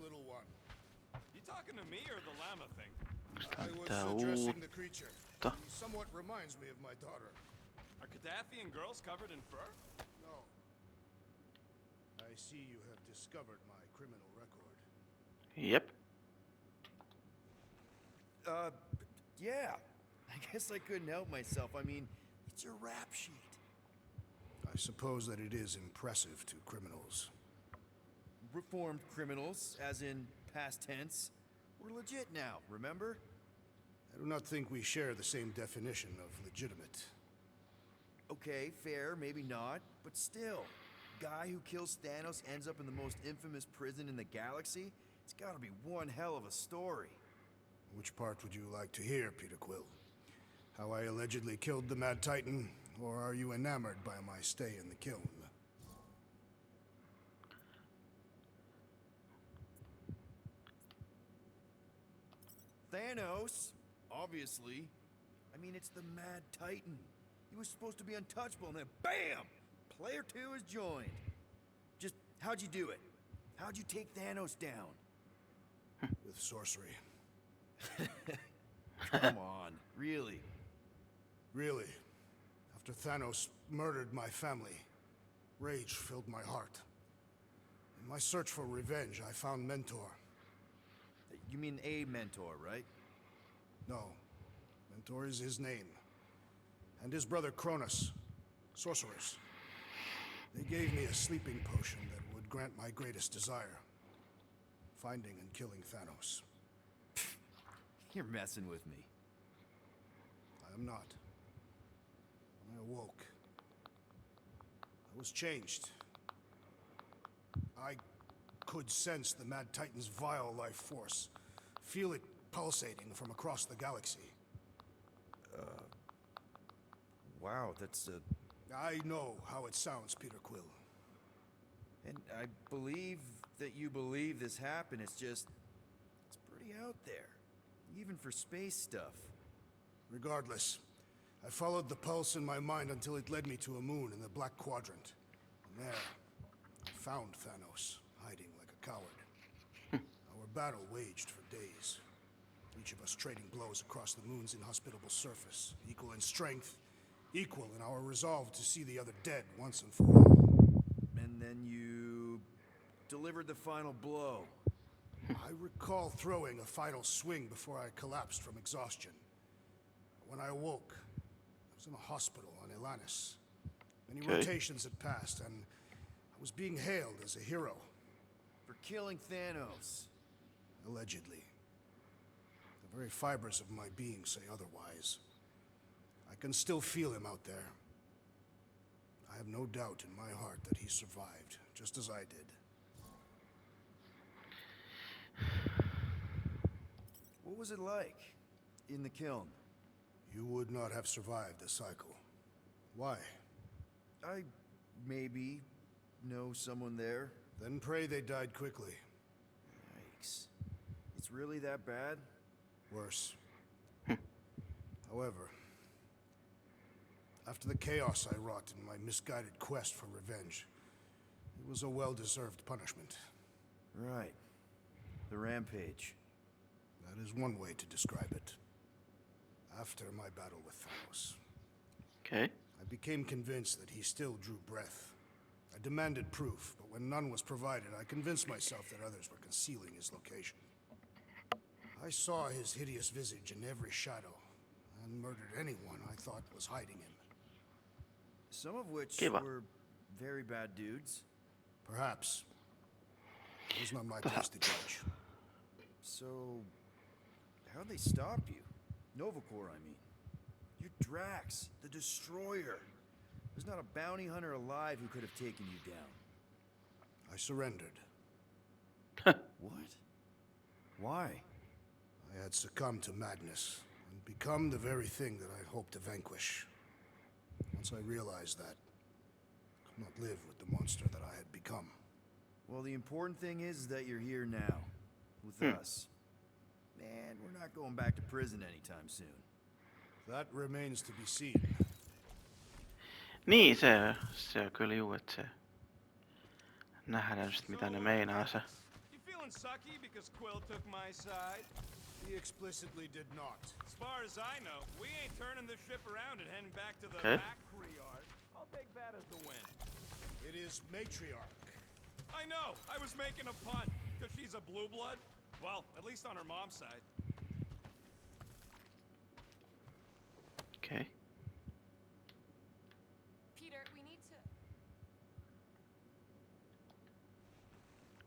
little one. You talking to me or the llama thing? I was Tää addressing the creature. uutta. He somewhat reminds me of my daughter. Are Gaddafian girls covered in fur? No. I see you have discovered my criminal record. Jep. Yeah. I guess I couldn't help myself. I mean, it's your rap sheet. I suppose that it is impressive to criminals. Reformed criminals, as in past tense. We're legit now, remember? I do not think we share the same definition of legitimate. Okay, fair, maybe not, but still. Guy who kills Thanos ends up in the most infamous prison in the galaxy? It's gotta be one hell of a story. Which part would you like to hear, Peter Quill? How I allegedly killed the Mad Titan, or are you enamored by my stay in the kiln? Thanos, obviously. I mean, it's the Mad Titan. He was supposed to be untouchable, and then BAM! Player 2 is joined. Just, how'd you do it? How'd you take Thanos down? With sorcery. Come on, really? Really. After Thanos murdered my family, rage filled my heart. In my search for revenge, I found Mentor. You mean a mentor, right? No. Mentor is his name. And his brother Cronus. Sorcerers. They gave me a sleeping potion that would grant my greatest desire. Finding and killing Thanos. You're messing with me. I am not. When I awoke, I was changed. I could sense the Mad Titan's vile life force. Feel it pulsating from across the galaxy. Wow, that's I know how it sounds, Peter Quill. And I believe that you believe this happened. It's just, it's pretty out there. Even for space stuff. Regardless, I followed the pulse in my mind until it led me to a moon in the Black Quadrant. And there, I found Thanos, hiding like a coward. Our battle waged for days. Each of us trading blows across the moon's inhospitable surface, equal in strength, equal in our resolve to see the other dead once and for all. And then you delivered the final blow. I recall throwing a final swing before I collapsed from exhaustion. When I awoke, I was in a hospital on Elanis. Many rotations had passed, and I was being hailed as a hero. For killing Thanos. Allegedly. The very fibers of my being say otherwise. I can still feel him out there. I have no doubt in my heart that he survived, just as I did. What was it like in the kiln? You would not have survived the cycle. Why? I maybe know someone there. Then pray they died quickly. Yikes. It's really that bad? Worse. However, after the chaos I wrought in my misguided quest for revenge, it was a well-deserved punishment. Right. The rampage. That is one way to describe it. After my battle with Thanos, Okay. I became convinced that he still drew breath. I demanded proof, but when none was provided, I convinced myself that others were concealing his location. I saw his hideous visage in every shadow, and murdered anyone I thought was hiding him. Some of which Kiva. were very bad dudes. Perhaps. It was not my place to judge. So, how'd they stop you? Novacore, I mean. You're Drax, the Destroyer. There's not a bounty hunter alive who could have taken you down. I surrendered. What? Why? I had succumbed to madness, and become the very thing that I hoped to vanquish. Once I realized that, I could not live with the monster that I had become. Well, the important thing is that you're here now, with us. And we're not going back to prison anytime soon. That remains to be seen. Niin, se on kyllä juu, että se nähdään just mitä ne meinaa se. You feel feeling sucky because Quill took my side? He explicitly did not. As far as I know, we ain't turning the ship around and heading back to the Okay. Macri-Yard. I'll take that as the win. It is matriarch. I know, I was making a pun, because she's a blue blood. Well, at least on her mom's side. Okay. Peter, we need to...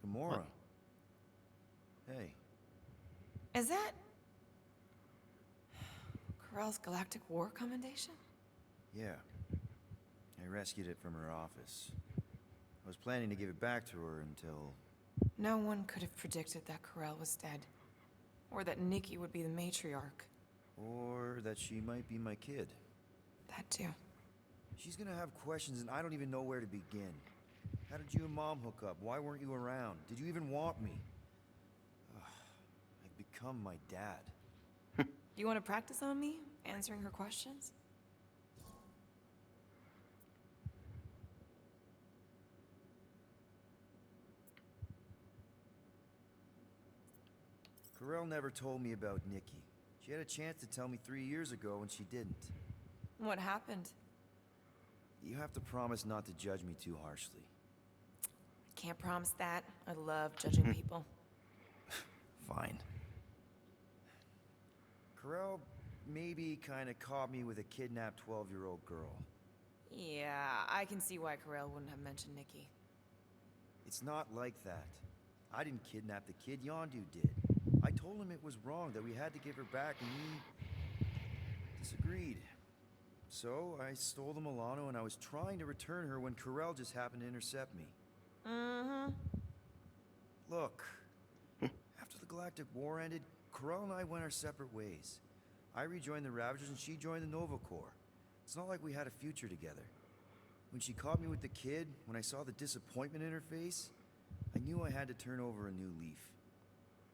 Gamora. Hey. Is that... Corell's Galactic War Commendation? Yeah. I rescued it from her office. I was planning to give it back to her until... No one could have predicted that Corell was dead. Or that Nikki would be the matriarch. Or that she might be my kid. That too. She's gonna have questions and I don't even know where to begin. How did you and Mom hook up? Why weren't you around? Did you even want me? I've become my dad. You want to practice on me? Answering her questions? Corell never told me about Nikki. She had a chance to tell me 3 years ago and she didn't. What happened? You have to promise not to judge me too harshly. Can't promise that. I love judging people. Fine. Corell maybe kind of caught me with a kidnapped 12-year-old girl. Yeah, I can see why Corell wouldn't have mentioned Nikki. It's not like that. I didn't kidnap the kid, Yondu did. I told him it was wrong, that we had to give her back, and he disagreed. So I stole the Milano, and I was trying to return her when Corell just happened to intercept me. Mm-hmm. Look, after the Galactic War ended, Corell and I went our separate ways. I rejoined the Ravagers, and she joined the Nova Corps. It's not like we had a future together. When she caught me with the kid, when I saw the disappointment in her face, I knew I had to turn over a new leaf.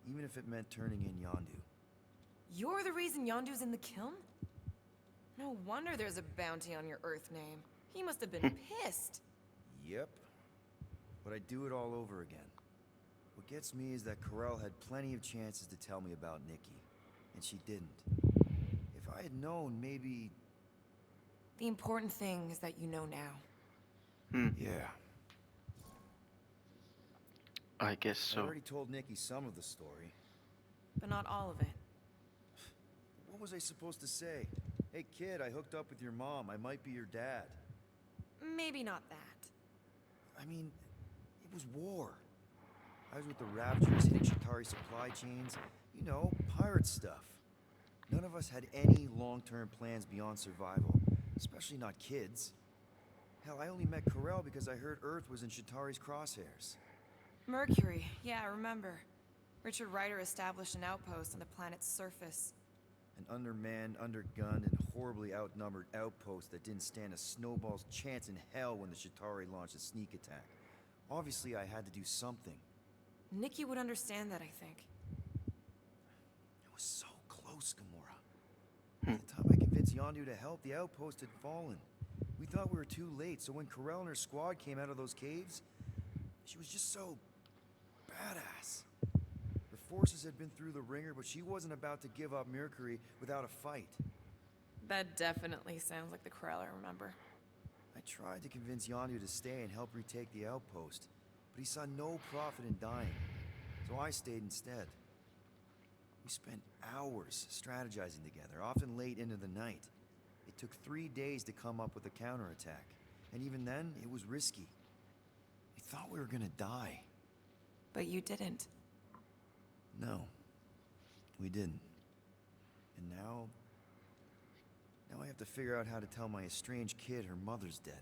Even if it meant turning in Yondu. You're the reason Yondu's in the kiln? No wonder there's a bounty on your Earth name. He must have been pissed. Yep. But I'd do it all over again. What gets me is that Corell had plenty of chances to tell me about Nikki. And she didn't. If I had known, maybe... The important thing is that you know now. Yeah. I guess I so. already told Nikki some of the story. But not all of it. What was I supposed to say? Hey kid, I hooked up with your mom. I might be your dad. Maybe not that. I mean, it was war. I was with the Ravagers hitting Chitauri supply chains. You know, pirate stuff. None of us had any long-term plans beyond survival. Especially not kids. Hell, I only met Corell because I heard Earth was in Chitauri's crosshairs. Mercury, yeah, I remember. Richard Ryder established an outpost on the planet's surface. An undermanned, undergunned, and horribly outnumbered outpost that didn't stand a snowball's chance in hell when the Chitauri launched a sneak attack. Obviously, I had to do something. Nikki would understand that, I think. It was so close, Gamora. By the time I convinced Yondu to help, the outpost had fallen. We thought we were too late, so when Corell and her squad came out of those caves, she was just so badass. Her forces had been through the ringer, but she wasn't about to give up Mercury without a fight. That definitely sounds like the Corell I remember. I tried to convince Yondu to stay and help retake the outpost, but he saw no profit in dying, so I stayed instead. We spent hours strategizing together, often late into the night. It took 3 days to come up with a counterattack, and even then, it was risky. We thought we were gonna die. But you didn't. No, we didn't. And now I have to figure out how to tell my estranged kid her mother's dead.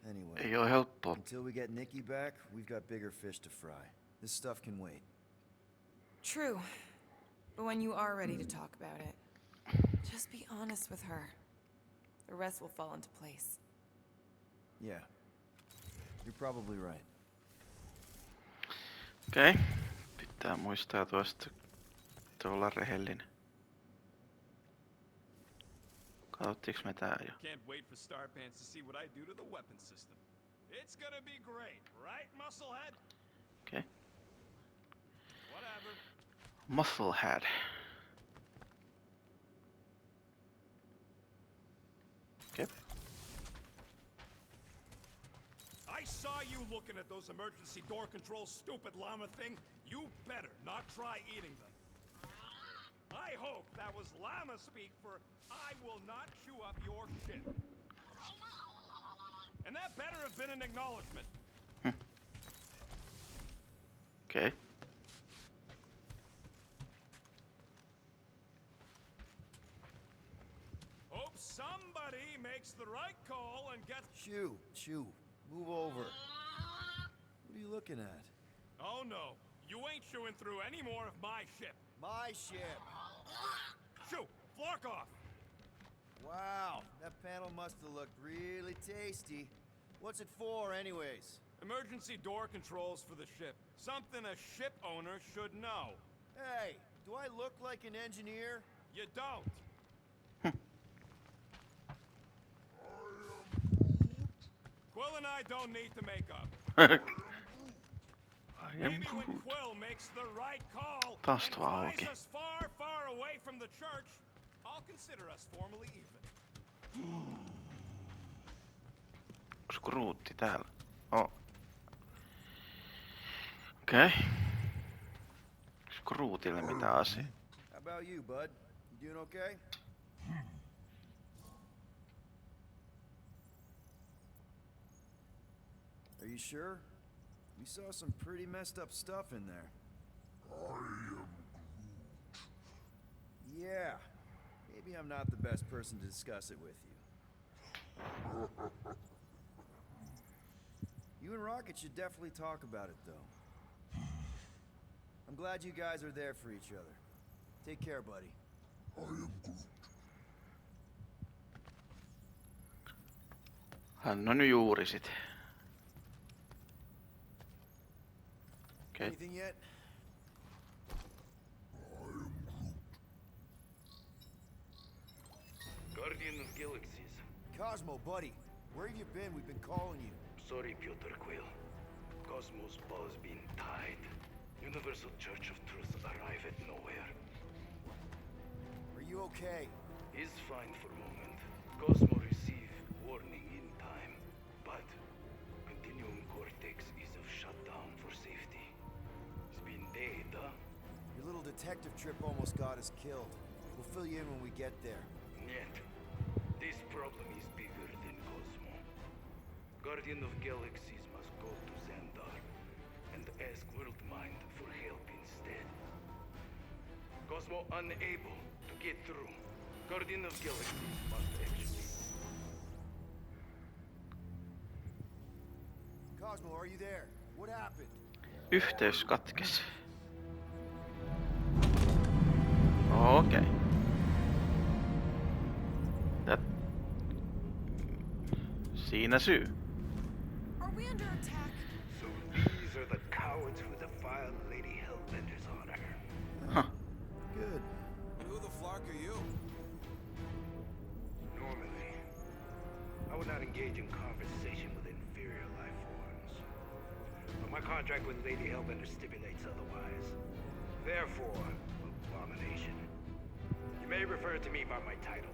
Anyway, Ei oo helppoa. until we get Nikki back, we've got bigger fish to fry. This stuff can wait. True. But when you are ready to talk about it, just be honest with her. The rest will fall into place. Yeah, you're probably right. Okei. Pitää muistaa tuosta olla rehellinen. Katsottiinko me tää jo? Can't wait for Starpants to see what I do to the weapon system. It's gonna be great, right, Musclehead? Okei. Musclehead. Okay. I saw you looking at those emergency door controls, stupid llama thing. You better not try eating them. I hope that was llama speak for I will not chew up your shit. And that better have been an acknowledgement. Okay. Hope somebody makes the right call and gets... Shoo, move over. What are you looking at? Oh no, you ain't chewing through any more of my ship. My ship. Shoo, flock off. Wow, that panel must have looked really tasty. What's it for, anyways? Emergency door controls for the ship. Something a ship owner should know. Hey, do I look like an engineer? You don't. Quill and I don't need to make up. I am Maybe when Groot. Quill makes the right call Taas and tuo flies auki. us far, far away from the church, I'll consider us formally even. Onks Grootti täällä? Oh. Okei. Okay. Onks Grootille mitä asia? How about you, bud? You doing okay? Are you sure? We saw some pretty messed up stuff in there. Yeah. Maybe I'm not the best person to discuss it with you. You and Rocket should definitely talk about it, though. I'm glad you guys are there for each other. Take care, buddy. Hän on juuri sit. Okay. Anything yet? Guardian of Galaxies. Cosmo, buddy. Where have you been? We've been calling you. Sorry, Piotr Quill. Cosmos ball's been tied. Universal Church of Truth arrive at nowhere. Are you okay? Is fine for a moment. Cosmo receive warning in time. But Continuum Cortex is of shutdown for safety. It's been dead, huh? Your little detective trip almost got us killed. We'll fill you in when we get there. Yet. This problem is bigger than Cosmo. Guardian of Galaxies must go to Xandar and ask Worldmind for help instead. Cosmo unable to get through. Guardian of Galaxies must actually. Cosmo, are you there? What happened? Yhteys katkesi. Okei. Okay. Siinä syy. Are we under attack? So these are the cowards who defiled Lady Hellbender's honor. Huh. Good. And who the flock are you? Normally, I would not engage in conversation with inferior life forms. But my contract with Lady Hellbender stipulates otherwise. Therefore, abomination. You may refer to me by my title.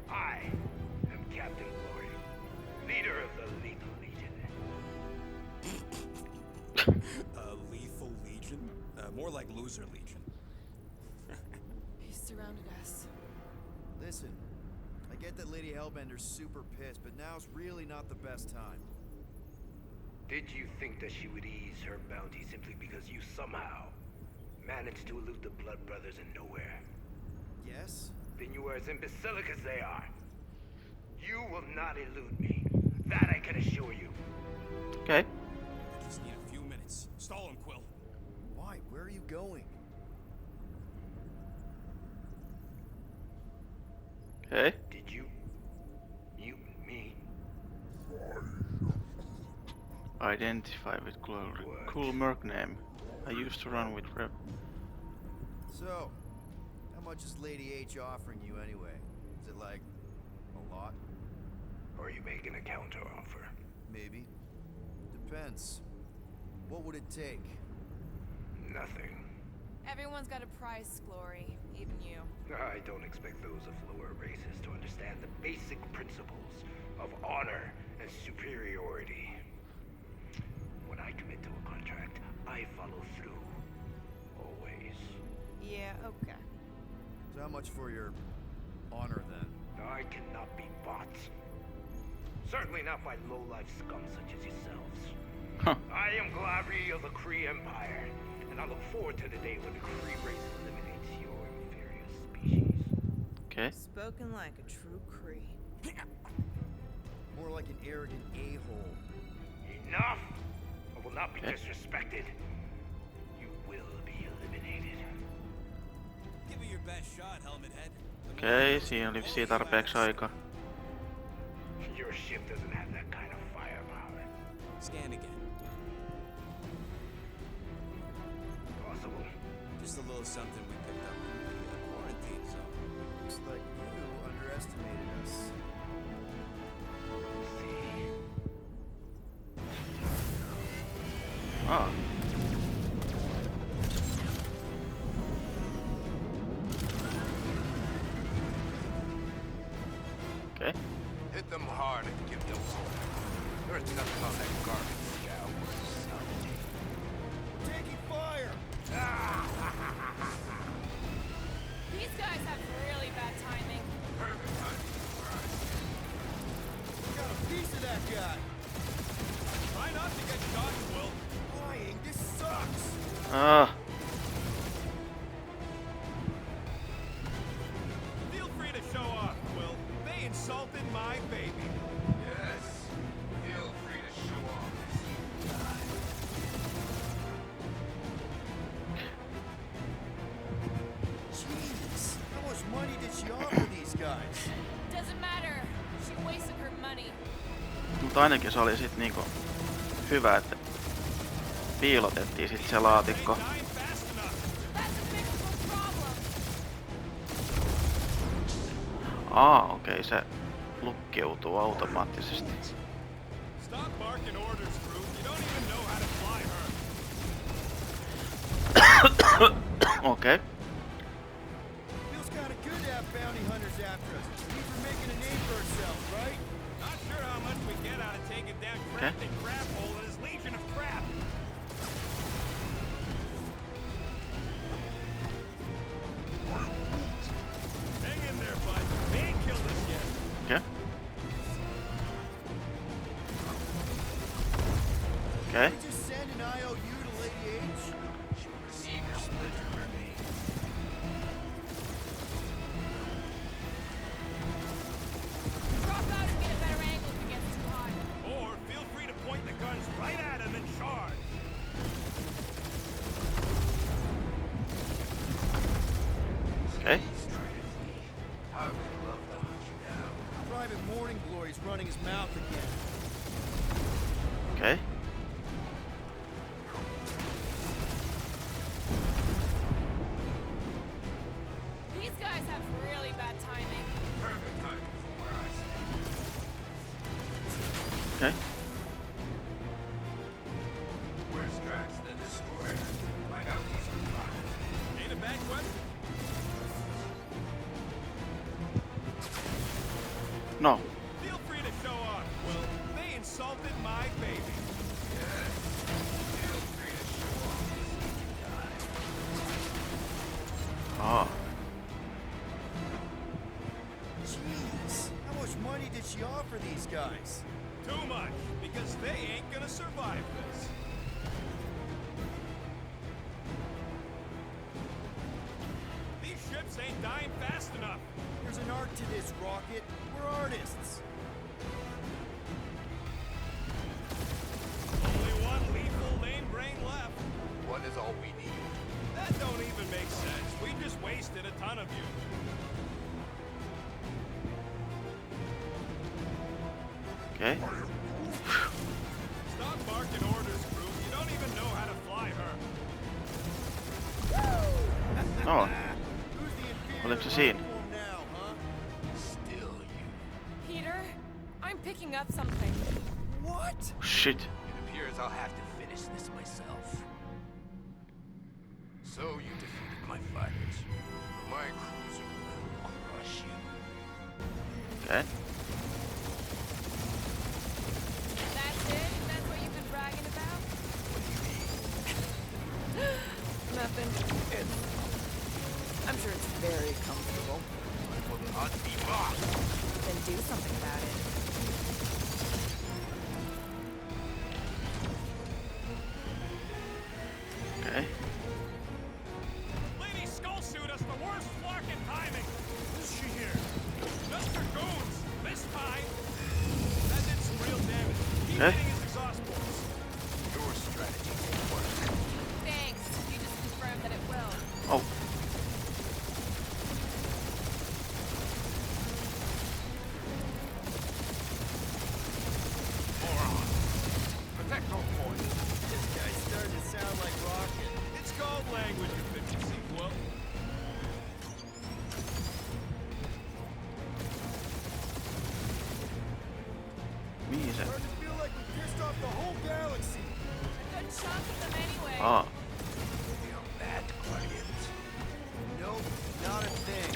I am Captain Glory, leader of the Lethal Legion. Lethal Legion? More like Loser Legion. He surrounded us. Listen, I get that Lady Hellbender's super pissed, but now's really not the best time. Did you think that she would ease her bounty simply because you somehow managed to elude the Blood Brothers in nowhere? Yes? Then you are as imbecilic as they are. You will not elude me. That I can assure you. Okei. Okay. Just need a few minutes. Stall him, Quill. Why? Where are you going? Okay. Did you mute me? Identify with glory. Cool merc name. I used to run with Rev. So, how much is Lady H offering you anyway? Is it like a lot? Or are you making a counter offer? Maybe. Depends. What would it take? Nothing. Everyone's got a price, Glory. Even you. I don't expect those of lower races to understand the basic principles of honor and superiority. When I commit to a contract, I follow through. Always. Yeah, okay. So how much for your honor then? I cannot be bought. Certainly not by low-life scum such as yourselves. Huh. I am Glavi of the Kree Empire, and I look forward to the day when the Kree race eliminates your inferior species. Okay. Spoken like a true Kree. More like an arrogant a-hole. Enough! I will not be Okay. disrespected. You will be eliminated. Give it your best shot, Helmet Head. Okei, siinä oli vissiin tarpeeksi aikaa. Your ship doesn't have that kind of firepower. Scan again. Possible. Just a little something we picked up in the quarantine zone. Looks like you underestimated us. See. Ah. Okay. Hit them hard and give them hope. There's nothing on that garbage scout worth salvaging. Taking fire! These guys have really bad timing. Perfect timing for us. Got a piece of that guy! Try not to get shot, Will. Flying, this sucks! Ah. Feel free to show off, Will. They insulted my baby. Yes. Feel free to show off as you die. Jeez, how much money did she offer these guys? Doesn't matter. She wasted her money. Mutta ainakin se oli sit niinku hyvä, että piilotettiin sit se laatikko. Dying fast enough. That's a fixable problem. Okei, se lukkeutuu automaattisesti. Stop barking orders, crew. You don't even know how to fly her. Okei. Feels kinda good to have bounty hunters after us. Means we're making a name for ourselves, right? Not sure how much we get out of taking down Captain Craphole and his Legion of Crap. Hang in there, bud. They ain't killed us yet. Okei. Okei. We just send an IOU to Lady H? Receive your splinter mermaid. Drop out and get a better angle if it gets too hot. Or feel free to point the guns right at him and charge. Okei. I would love to hunt you down. Private Morning Glory's running his mouth again. Okei. These guys have really bad timing. Perfect timing for where I stand. Okei. Where's Drax the Destroyer? Find out he's alive. Ain't a bad question. No. Feel free to show off, Will. They insulted my baby. Yes. Feel free to show off as you die. Jeez, how much money did she offer these guys? Too much, because they ain't gonna survive this. These ships ain't dying fast enough. There's an art to this, Rocket. We're artists. Only one lethal lame brain left. One is all we need. That don't even make sense. We just wasted a ton of you. Okei. Stop barking orders, crew. You don't even know how to fly her. No. Who's the inferior Oliko se siinä? life form now, huh? Still you. Peter, I'm picking up something. What? Shit. It appears I'll have to finish this myself. So you defeated my fighters. My cruiser will crush you. Okay. That's it? That's what you've been bragging about? Nothing. I'm sure it's very comfortable. I will not be mocked. Then do something about it. Okay. Lady Skullsuit has the worst flarkin' timing. Is she here? Mr. Goons, this time. That did some real damage. Keep Eh? hitting his exhaust ports. Your strategy will work. Thanks. You just confirmed that it will. Oh. Moron. Protect all points. This guy's starting to sound like Rocket. It's called language, you 50 sequel. Mihin se? Starting to feel like we pissed off the whole galaxy. A good chunk of them anyway. Aa. They are bad guardians. Nope, not a thing.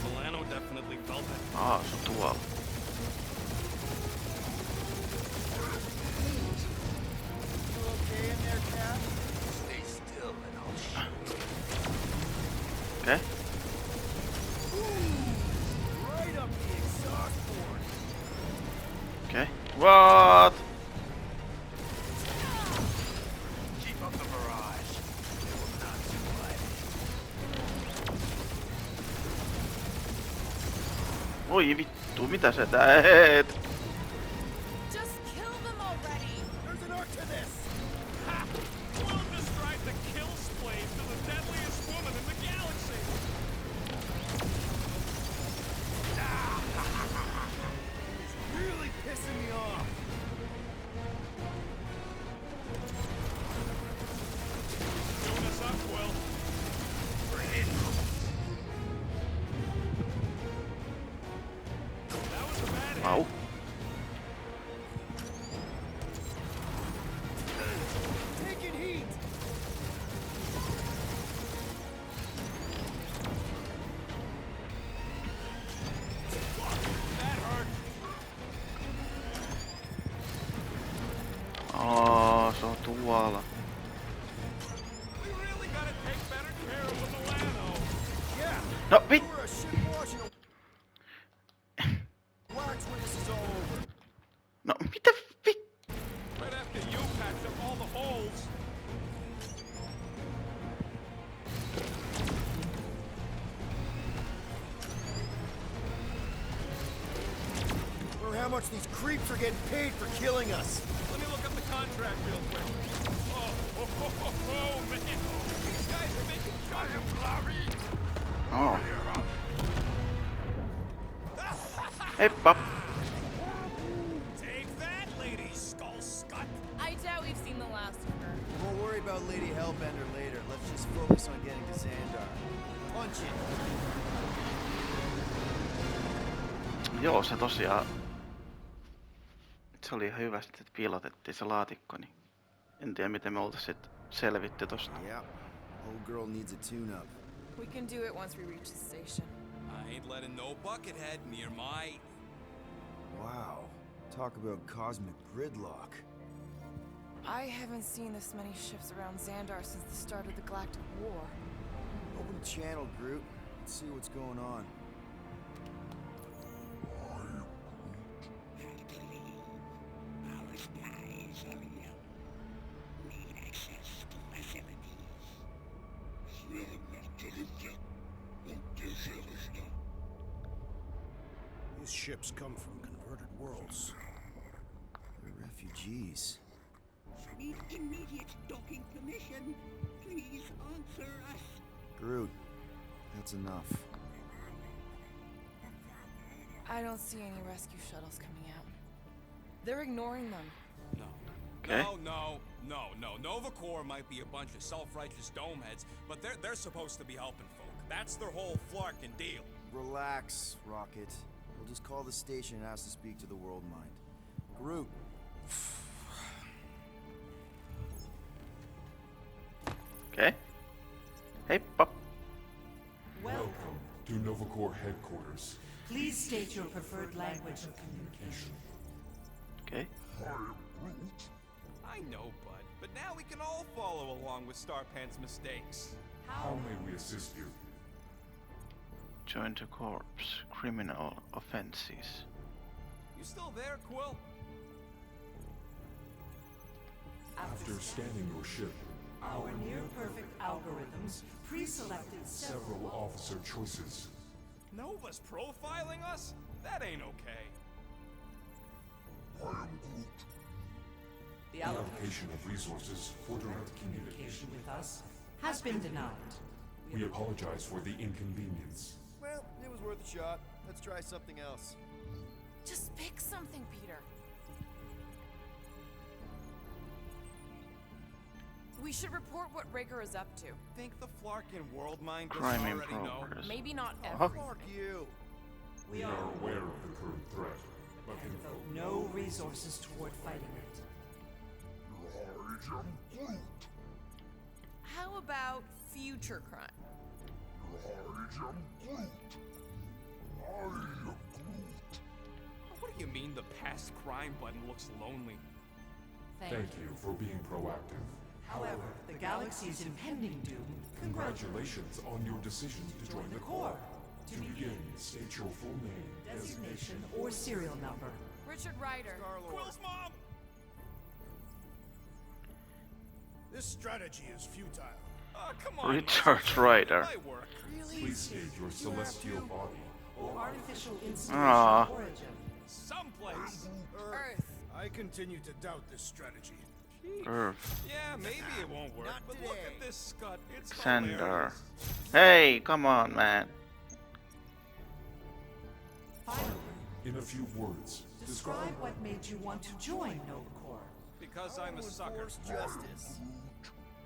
Milano definitely felt it. Aa, se on tuolla. You okay in there, Cap? Stay still and I'll shoot. Okay. Right up the exhaust port. Okay. What? Keep up the barrage. They will not survive. Oi vittu, mitä sä teet? Just kill them already. There's an arc to this. Ha! Will described the kill splade to the deadliest woman in the galaxy. It's really pissing me off. Tune us up, Will. That was a bad hit. Au. Taking heat. That hurt. Aa, se on tuolla. We really gotta take better care of the Milano. Yeah. No, vit... We're a shit washing wax when this is all over. No, mitä vit... Right after you patched up all the holes. Or how much these creeps are getting paid for killing us. Let me look up the contract real quick. Oh, man. These guys are making giant glory. Oh. Heippa. Take that, Lady Skull Scut. I doubt we've seen the last of her. We'll worry about Lady Hellbender later. Let's just focus on getting to Xandar. Punch it. Joo, se tosiaan... Se oli ihan hyvä sitten, että piilotettiin se laatikko, niin... En tiedä, miten me oltais sit selvitty tosta. Yeah. Old girl needs a tune-up. We can do it once we reach the station. I ain't letting no buckethead near my... Wow. Talk about cosmic gridlock. I haven't seen this many ships around Xandar since the start of the Galactic War. Open the channel, Groot. Let's see what's going on. Our skies are yellow. Need access to facilities. These ships come from converted worlds. They're refugees. Need immediate docking permission. Please answer us. Groot, that's enough. I don't see any rescue shuttles coming out. They're ignoring them. No. Okay. No. Nova Corps might be a bunch of self-righteous domeheads, but they're supposed to be helping folk. That's their whole flarkin' deal. Relax, Rocket. We'll just call the station and ask to speak to the World Mind. Groot. Okei. Heippa! Welcome to Novacore headquarters. Please state your preferred language of communication. Okei. I know, bud, but now we can all follow along with Starpan's mistakes. How may we assist you? Join the corps. Criminal offenses. You still there, Quill? After scanning your ship, Our near-perfect algorithms pre-selected several officer choices. Nova's profiling us? That ain't okay. The The allocation of resources for direct communication. communication with us has been denied. We apologize for the inconvenience. Well, it was worth a shot. Let's try something else. Just pick something, Peter. We should report what Rigger is up to. Think the Flarkin world mind doesn't Crime in already know? progress. Maybe not Uh-huh. everything. Fuck you. We are aware of the current threat, but can Devote no resources toward fighting it. How about future crime? What do you mean the past crime button looks lonely? Thank you for being proactive. However, the galaxy's impending doom Congratulations on your decision to join the Corps. To begin, state your full name, designation or serial number. Richard Ryder. Quill's mom! This strategy is futile. Oh, come on. Richard Ryder. Might work. Please state your celestial body. Or artificial installation Ah. origin. Someplace. Earth. I continue to doubt this strategy. Earth. Yeah, maybe it won't work, Not but look today. at this scut. It's Xander. hilarious. Hey, come on, man. Finally, In a few words, describe what made you want to join Novacore. Because I'm a sucker. Enforce justice.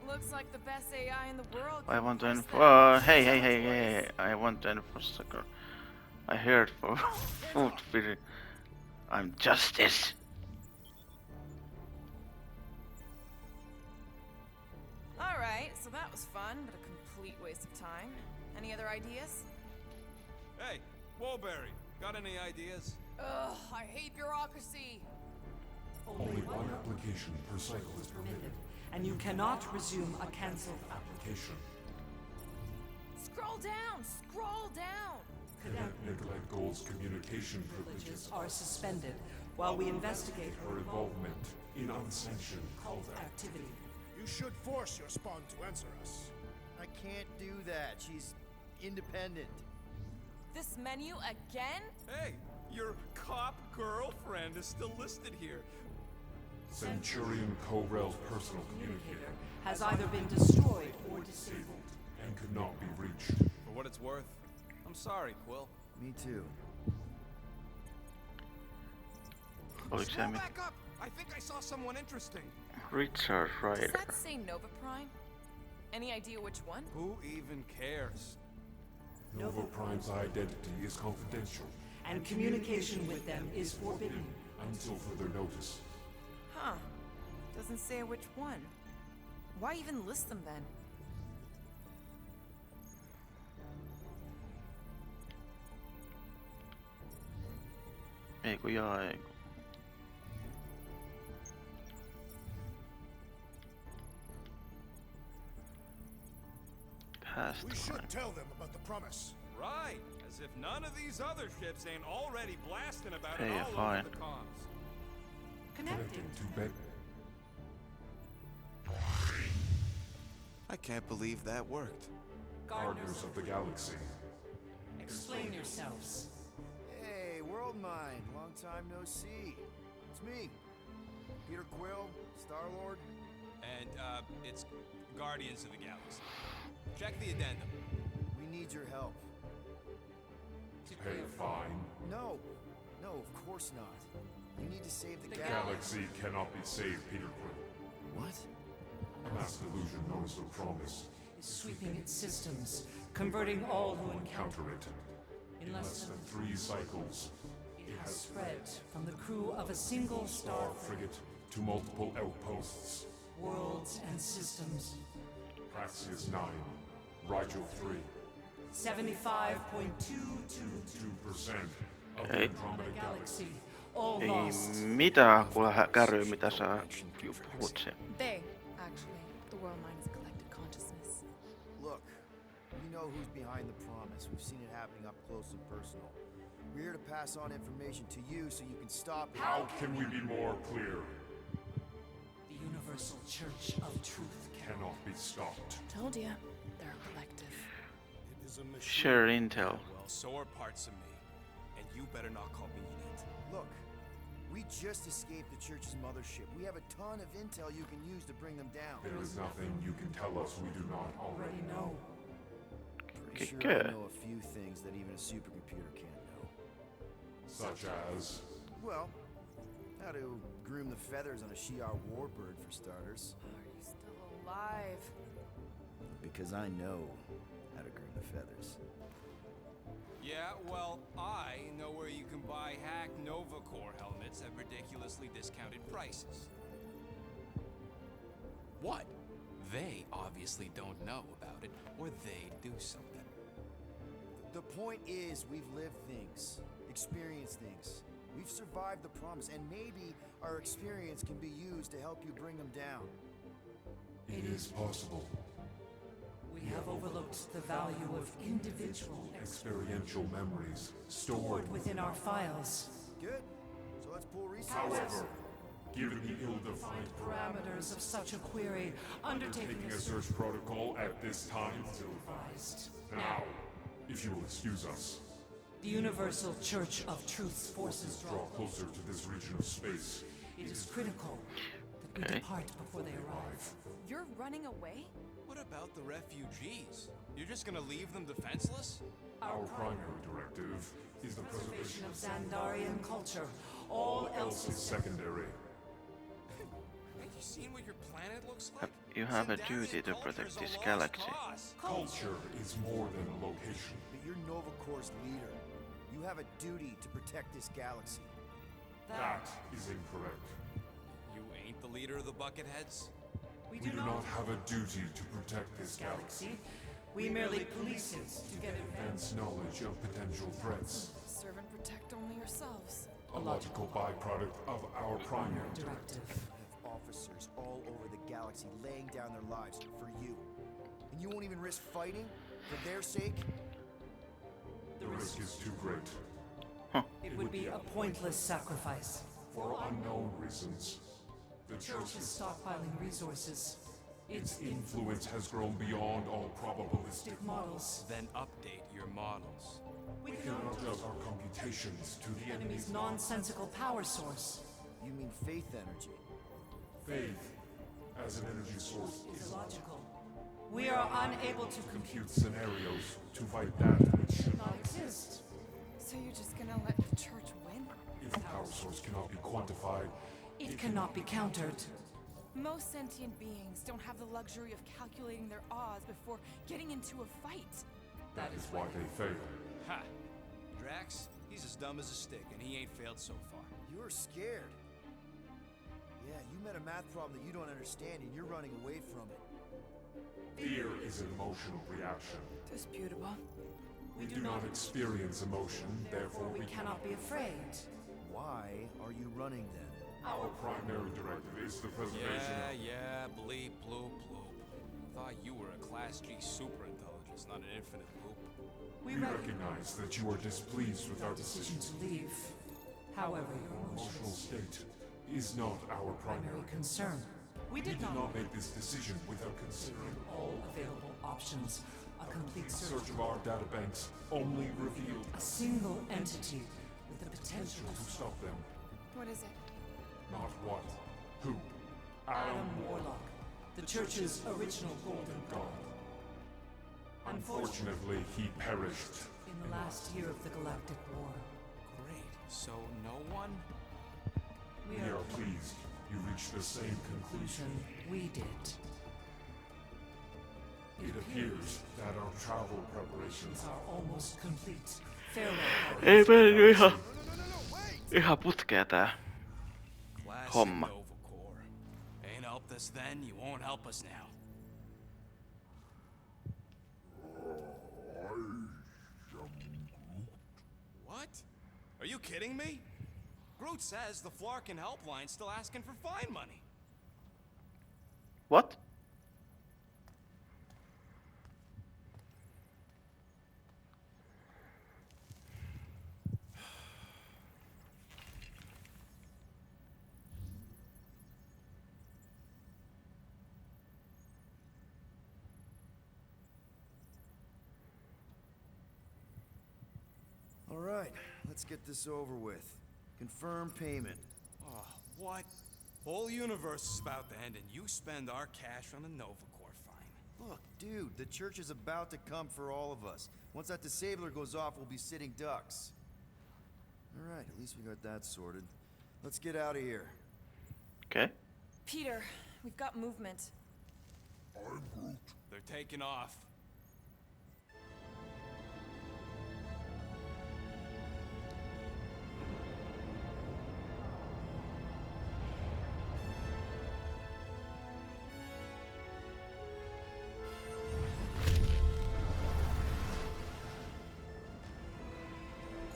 Looks like the best AI in the world. I can want to replace info. that. Hey. I want to enforce sucker. I heard for food feeding. I'm justice. Alright, so that was fun, but a complete waste of time. Any other ideas? Hey, Woolberry, got any ideas? Ugh, I hate bureaucracy. only one application per cycle is permitted. And you cannot resume a cancelled Application. Scroll down! Scroll down! Cadet Nicolette Gold's communication privileges are suspended while we investigate her involvement in unsanctioned cult activity. You should force your spawn to answer us. I can't do that. She's independent. This menu again? Hey, your cop girlfriend is still listed here. Centurion Corell's personal Communicator communicator has either been destroyed or disabled. disabled and could not be reached. For what it's worth, I'm sorry, Quill. Me too. Oliko Scroll se mit? back up! I think I saw someone interesting. Richard Does Ryder. that say Nova Prime? Any idea which one? Who even cares? Nova Prime's identity is confidential And communication with them is forbidden. until further notice. Huh. Doesn't say which one. Why even list them then? Ei kun jaa, ei kun. Past We should crime. tell them about the promise. Right, as if none of these other ships ain't already blasting about it Hey, all fine. over the comms. Connecting. Connecting to bed. I can't believe that worked. Gardeners of the Galaxy. Explain yourselves. Hey, World Mind. Long time no see. It's me. Peter Quill, Star-Lord. And, it's Guardians of the Galaxy. Check the addendum. We need your help. Pay a fine. No. No, of course not. We need to save the, Galaxy cannot be saved, Peter Quill. What? Mass delusion known as the Promise. Is sweeping its systems, converting all who encounter Counter it. in Less than 3 cycles. it has spread from the crew of a single star Star frigate to multiple outposts. worlds and systems. Praxius 9. Rigel 3. 75.222% 2% of the Ei. Andromeda Galaxy. all Ei lost. mitään kuule käry, mitä sä puhut sen. They, actually. The world mind is a collective consciousness. Look, we know who's behind the promise. We've seen it happening up close and personal. We're here to pass on information to you so you can stop it. How can we be more clear? The Universal Church of Truth Cannot be stopped. Told ya. They're a collective. It is a machine. Share intel. Well, so are parts of me. And you better not call me in it. Look, we just escaped the church's mothership. We have a ton of intel you can use to bring them down. There is nothing you can tell us we do not already know. Pretty sure I Good. know a few things that even a supercomputer can't know. Such as... Well, how to groom the feathers on a Shi'ar warbird, for starters. Are you still alive? Because I know how to groom the feathers. Yeah, well, I know where you can buy hack Nova Corps helmets at ridiculously discounted prices. What? They obviously don't know about it, or they'd do something. The point is, we've lived things, experienced things. We've survived the promise, and maybe our experience can be used to help you bring them down. It is possible. We have overlooked the value of individual Experiential memories stored stored within our files. Good. So let's pull resources. However, given the ill-defined Parameters of such a query, undertaking taking a search protocol at this time. advised. Now, if you will excuse us, The Universal Church of Truth's forces draw draw. closer to this region of space. It is critical that we Okay. depart before they arrive. You're running away? What about the refugees? You're just gonna leave them defenseless? Our primary directive is the preservation Of Xandarian culture. All else is secondary. Have you seen what your planet looks like? You have a Xandarian duty to culture's protect a this lost galaxy. cause. Culture is more than a location. But you're Nova Corps' leader. You have a duty to protect this galaxy. That is incorrect. You ain't the leader of the Bucketheads? We We do not have a duty to protect this galaxy. We merely police it to get advance. Advance knowledge of potential threats. Serve and protect only yourselves. A logical byproduct of our primary Directive. Have officers all over the galaxy laying down their lives for you. And you won't even risk fighting for their sake? The risk is too great. It would be a pointless sacrifice. For unknown reasons, the Church Church is stockpiling resources. Its influence has grown beyond all probabilistic. models. Then update your models. We We can adjust our computations to the enemy's enemy's nonsensical power source. You mean faith energy? faith as an energy source Is is illogical. We are unable to compute compute scenarios to fight that which should not exist. So you're just gonna let the church win? If the power source cannot be quantified, It cannot be countered. Most sentient beings don't have the luxury of calculating their odds before getting into a fight. that is why they fail. Ha! Drax, he's as dumb as a stick, and he ain't failed so far. You're scared. Yeah, you met a math problem that you don't understand and you're running away from it. Fear is an emotional reaction. Disputable. We do not experience emotion, therefore We cannot be afraid. Why are you running then? Our primary directive is the preservation Yeah, bleep, bloop, bloop. Thought you were a Class G superintelligence, not an infinite loop. We recognize that you are displeased with our Decision decisions. to leave. However, your Emotional emotions state is not our primary primary concern. We We did did not not make this decision without considering all available options. A complete the search search of our databanks only revealed a single entity with the potential to stop them. What is it? Not what, who. Adam Warlock, the Church's original Golden God. Unfortunately, Unfortunately, he perished. in the last year of the Galactic War, Great. So no one? we We are are pleased you reached the same conclusion. we did. It appears that our travel preparations Are almost complete. Farewell. Ei mennyt ihan putkea tää. Classic Homma. Nova Corps. Ain't helped us then, you won't help us now. What? Are you kidding me? Groot says the Flarkin helpline's still asking for fine money. What? All right, let's get this over with. Confirm payment. Oh, what? Whole universe is about to end and you spend our cash on a Nova Corps fine. Look, dude, the church is about to come for all of us. Once that disabler goes off, we'll be sitting ducks. All right, at least we got that sorted. Let's get out of here. Okay. Peter, we've got movement. They're taking off.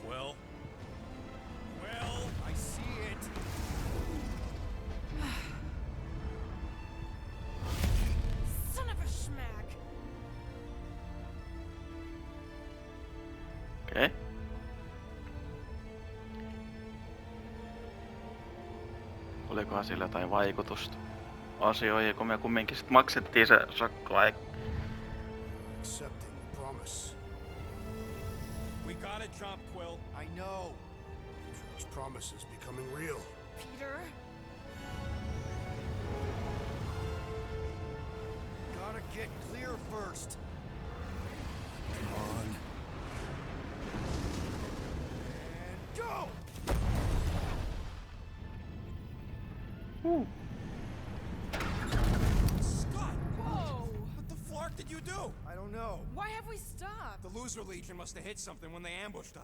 Quill? Quill, I see it. Son of a schmack! Okay. Olikohan sillä jotain vaikutusta asioihin, kun me kumminkin sit maksettiin se sakko Accepting the promise. We gotta jump, Quill. I know. This promise is becoming real. Peter? Gotta get clear first. Come on. And go! Scott! Whoa! What the flark did you do? I don't know. Why have we stopped? The Loser Legion must have hit something when they ambushed us.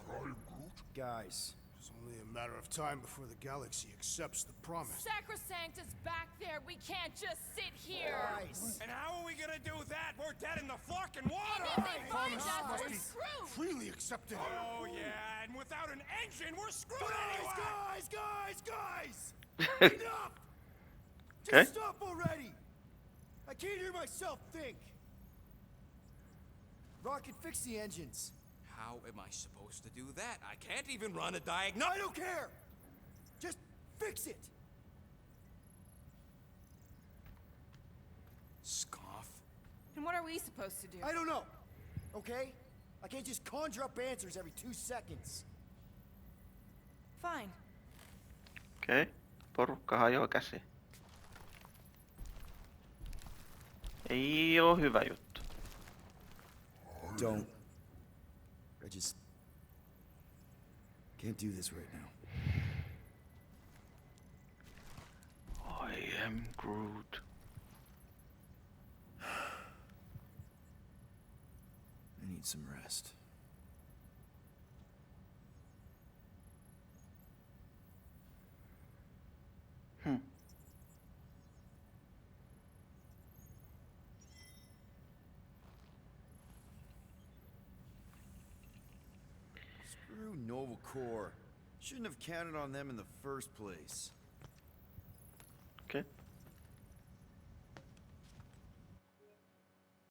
Guys, It's only a matter of time before the galaxy accepts the promise. Sacrosanct is back there. We can't just sit here. guys. And how are we gonna do that? We're dead in the flarkin' water! And if they find Promise us, must we're be screwed. freely accepted. Oh yeah, and without an engine, we're screwed anyway! Guys! Enough! Okay. Just stop already! I can't hear myself think! Rocket, fix the engines. How am I supposed to do that? I can't even run a diagnosis. I don't care! Just fix it! Scoff. And what are we supposed to do? I don't know, okay? I can't just conjure up answers every 2 seconds. Fine. Okei. Porukka hajoaa käsi. Ei oo hyvä juttu. Don't. I just can't do this right now. I am Groot. I need some rest. Screw Nova Corps. Shouldn't have counted on them in the first place. Okei.